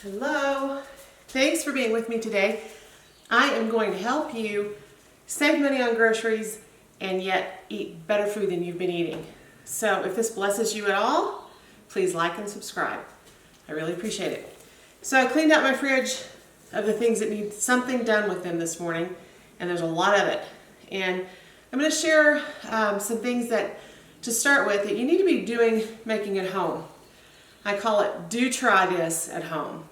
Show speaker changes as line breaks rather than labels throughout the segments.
Hello, thanks for being with me today. I am going to help you save money on groceries and yet eat better food than you've been eating. So if this blesses you at all, please like and subscribe. I really appreciate it. So I cleaned out my fridge of the things that need something done with them this morning, and there's a lot of it. And I'm going to share some things that, to start with, that you need to be making at home. I call it do try this at home.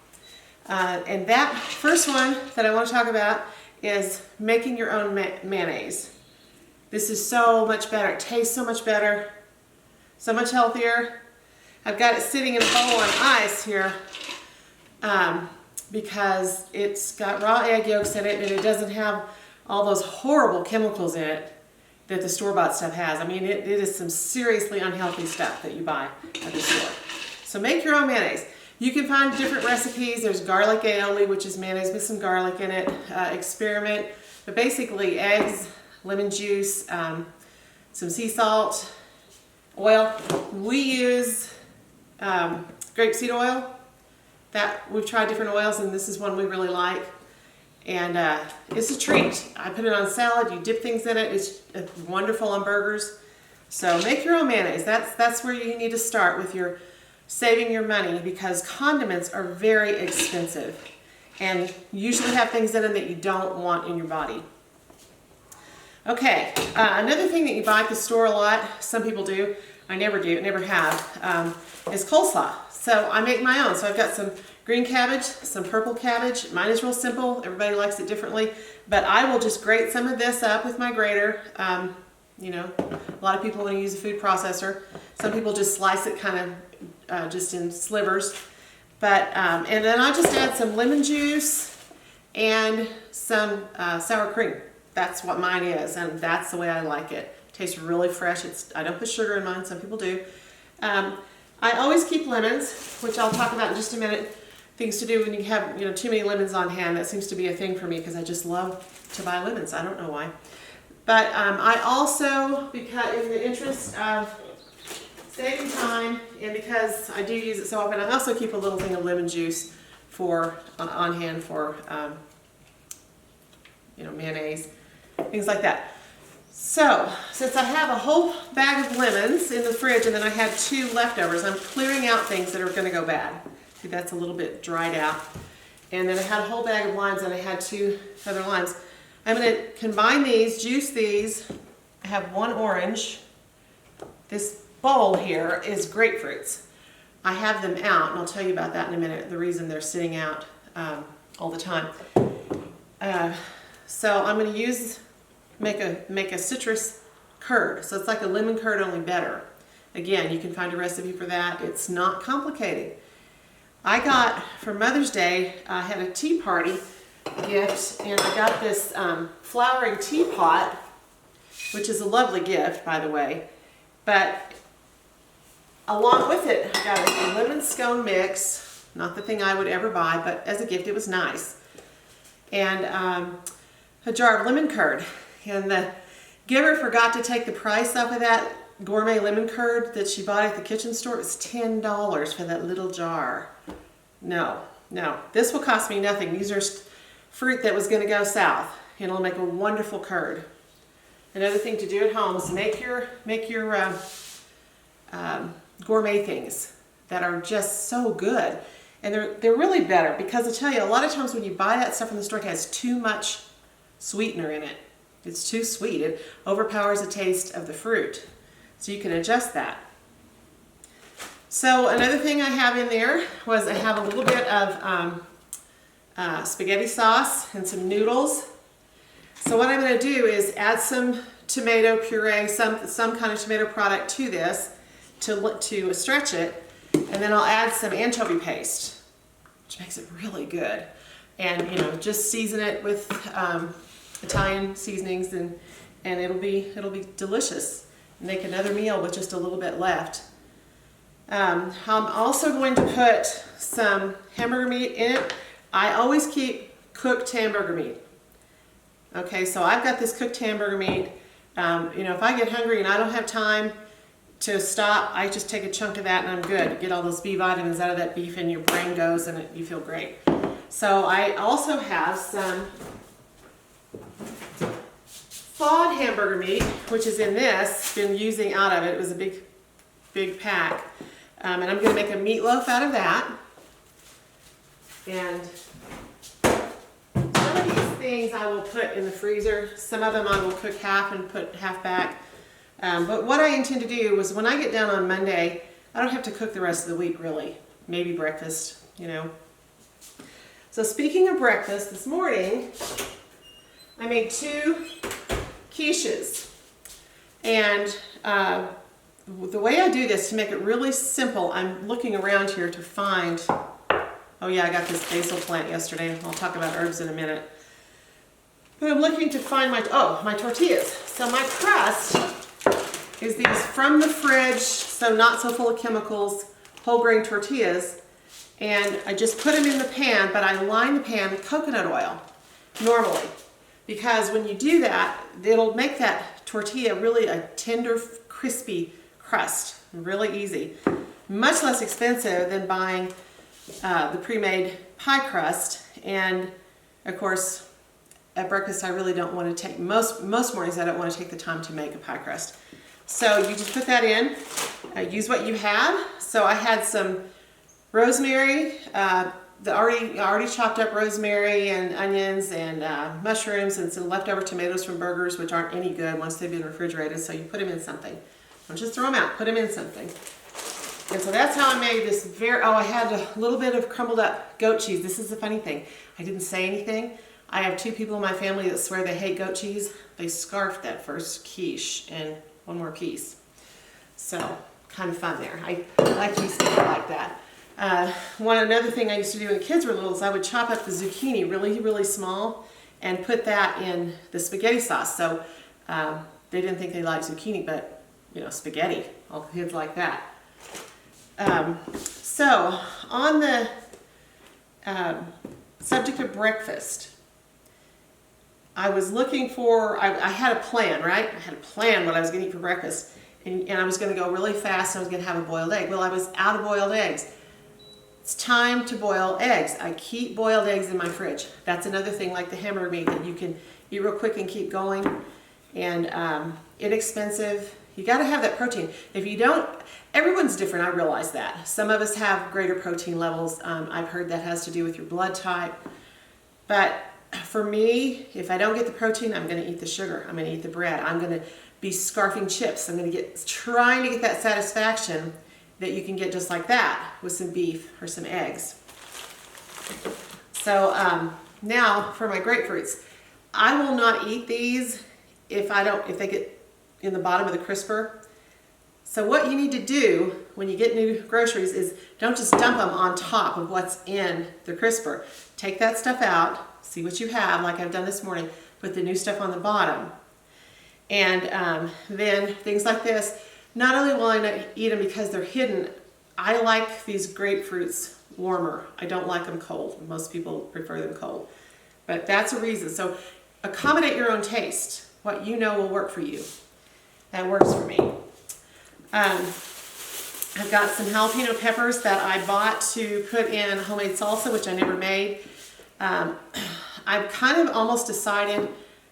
And that first one that I want to talk about is making your own mayonnaise. This is so much better. It tastes so much better, so much healthier. I've got it sitting in a bowl on ice here because it's got raw egg yolks in it and it doesn't have all those horrible chemicals in it that the store-bought stuff has. I mean, it is some seriously unhealthy stuff that you buy at the store. So make your own mayonnaise. You can find different recipes. There's garlic aioli, which is mayonnaise with some garlic in it. Experiment. But basically eggs, lemon juice, some sea salt, oil. We use grapeseed oil. We've tried different oils, and this is one we really like. And it's a treat. I put it on salad. You dip things in it. It's wonderful on burgers. So make your own mayonnaise. That's where you need to start with your saving your money, because condiments are very expensive and usually have things in them that you don't want in your body. Okay, another thing that you buy at the store a lot, some people do, I never do, never have, is coleslaw. So I make my own. So I've got some green cabbage, some purple cabbage. Mine is real simple. Everybody likes it differently. But I will just grate some of this up with my grater. You know, a lot of people want to use a food processor. Some people just slice it kind of just in slivers. But and then I just add some lemon juice and some sour cream. That's what mine is, and that's the way I like it. It tastes really fresh. I don't put sugar in mine. Some people do. I always keep lemons, which I'll talk about in just a minute. Things to do when you have too many lemons on hand. That seems to be a thing for me because I just love to buy lemons. I don't know why. But I also, because in the interest of saving time and because I do use it so often, I also keep a little thing of lemon juice on hand for mayonnaise, things like that. So since I have a whole bag of lemons in the fridge and then I had 2 leftovers, I'm clearing out things that are going to go bad. See, that's a little bit dried out. And then I had a whole bag of limes and I had 2 other limes. I'm going to combine these, juice these. I have 1 orange. This bowl here is grapefruits. I have them out, and I'll tell you about that in a minute, the reason they're sitting out all the time. So I'm going to make a citrus curd. So it's like a lemon curd, only better. Again, you can find a recipe for that. It's not complicated. I got, for Mother's Day, I had a tea party gift, and I got this flowering teapot, which is a lovely gift, by the way. But along with it, I got a lemon scone mix, not the thing I would ever buy, but as a gift, it was nice. And a jar of lemon curd. And the giver forgot to take the price off of that gourmet lemon curd that she bought at the kitchen store. It was $10 for that little jar. No. This will cost me nothing. These are fruit that was going to go south, and it'll make a wonderful curd. Another thing to do at home is make your gourmet things that are just so good, and they're really better, because I tell you, a lot of times when you buy that stuff from the store, it has too much sweetener in it. It's too sweet. It overpowers the taste of the fruit, so you can adjust that. So another thing I have in there was I have a little bit of spaghetti sauce and some noodles. So what I'm going to do is add some tomato puree, some kind of tomato product to this to stretch it, and then I'll add some anchovy paste, which makes it really good. And just season it with Italian seasonings, and it'll be delicious. Make another meal with just a little bit left. I'm also going to put some hamburger meat in it. I always keep cooked hamburger meat. Okay, so I've got this cooked hamburger meat. If I get hungry and I don't have time, to stop, I just take a chunk of that and I'm good. Get all those B vitamins out of that beef and your brain goes and you feel great. So I also have some thawed hamburger meat, which is in this, been using out of it. It was a big pack. And I'm going to make a meatloaf out of that. And some of these things I will put in the freezer. Some of them I will cook half and put half back. But what I intend to do was when I get down on Monday, I don't have to cook the rest of the week really. Maybe breakfast, you know. So speaking of breakfast, this morning I made 2 quiches. And the way I do this to make it really simple, I'm looking around here to find, oh yeah, I got this basil plant yesterday. I'll talk about herbs in a minute. But I'm looking to find my tortillas. So my crust is these from the fridge, so not so full of chemicals, whole grain tortillas. And I just put them in the pan, but I line the pan with coconut oil normally. Because when you do that, it'll make that tortilla really a tender, crispy crust. Really easy. Much less expensive than buying the pre-made pie crust. And of course, at breakfast I really don't want to take, most mornings I don't want to take the time to make a pie crust. So you just put that in, use what you have. So I had some rosemary, the already chopped up rosemary and onions and mushrooms and some leftover tomatoes from burgers, which aren't any good once they've been refrigerated, so you put them in something. Don't just throw them out, put them in something. And so that's how I made this I had a little bit of crumbled up goat cheese. This is the funny thing. I didn't say anything. I have 2 people in my family that swear they hate goat cheese. They scarfed that first quiche and 1 more piece. So, kind of fun there. I like to eat like that. Another thing I used to do when the kids were little is I would chop up the zucchini really small and put that in the spaghetti sauce. So they didn't think they liked zucchini, but you know, spaghetti, all the kids like that. So on the subject of breakfast, I was looking for, I had a plan, right? I had a plan what I was going to eat for breakfast. And I was going to go really fast and I was going to have a boiled egg. Well, I was out of boiled eggs. It's time to boil eggs. I keep boiled eggs in my fridge. That's another thing like the hamburger meat that you can eat real quick and keep going. And inexpensive. You got to have that protein. If you don't, everyone's different, I realize that. Some of us have greater protein levels. I've heard that has to do with your blood type. But for me, if I don't get the protein, I'm going to eat the sugar. I'm going to eat the bread. I'm going to be scarfing chips. I'm going to trying to get that satisfaction that you can get just like that with some beef or some eggs. So now for my grapefruits. I will not eat these if they get in the bottom of the crisper. So what you need to do when you get new groceries is don't just dump them on top of what's in the crisper. Take that stuff out, see what you have, like I've done this morning, put the new stuff on the bottom. And then things like this, not only will I not eat them because they're hidden, I like these grapefruits warmer. I don't like them cold. Most people prefer them cold. But that's a reason. So accommodate your own taste. What you know will work for you. That works for me. I've got some jalapeno peppers that I bought to put in homemade salsa, which I never made. I've kind of almost decided,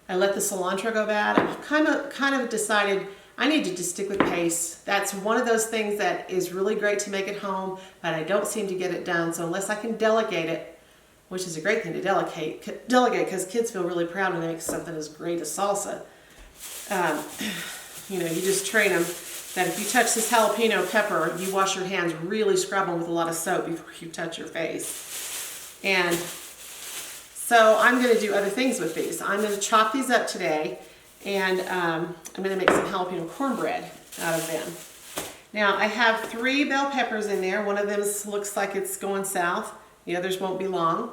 I let the cilantro go bad. I've kind of decided I need to just stick with paste. That's one of those things that is really great to make at home, but I don't seem to get it done. So unless I can delegate it, which is a great thing to delegate because kids feel really proud when they make something as great as salsa. You know, you just train them that if you touch this jalapeno pepper, you wash your hands, really scrub them with a lot of soap before you touch your face. And so I'm going to do other things with these. I'm going to chop these up today, and I'm going to make some jalapeno cornbread out of them. Now I have 3 bell peppers in there. One of them looks like it's going south. The others won't be long.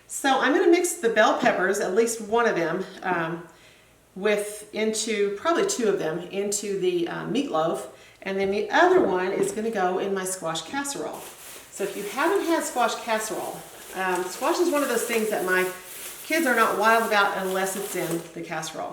So I'm going to mix the bell peppers, at least one of them, probably 2 of them, into the meatloaf. And then the other one is going to go in my squash casserole. So if you haven't had squash casserole, squash is one of those things that my kids are not wild about unless it's in the casserole.